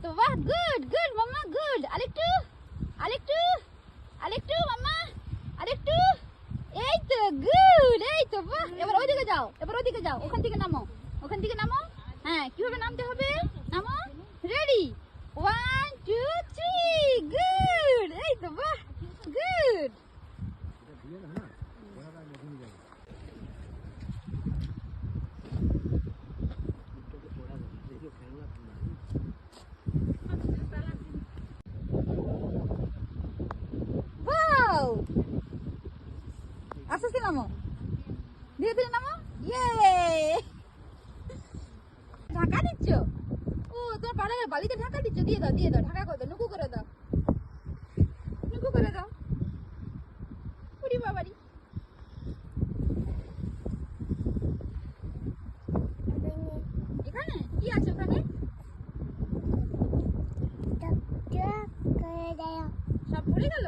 তো বাহ, good good মাম্মা, good. আরেকটু আরেকটু আরেকটু মাম্মা, আরেকটু। এই তো গুড, এই তো বাহ। এবার ওইদিকে যাও, এবার ওইদিকে যাও, ওখান থেকে নামো, ওখান থেকে নামো। হ্যাঁ, কিভাবে নামতে হবে? নামো, রেডি, 1 2 3, গুড। এই তো বাহ, গুড। ওয়াও, আস্তে আস্তে নামো, ধীরে ধীরে নামো। ইয়ে, ঢাকা দিচ্ছ? ও, তোমার পাড়ায় বালিতে ঢাকা দিচ্ছ? দিয়ে দাও, দিয়ে দাও, ঢাকা করে দাও, নুকু করে দাও, নুকু করে দাও। উড়ি বাবারি। এখানে কি আছে? ওখানে সব ভরে গেল।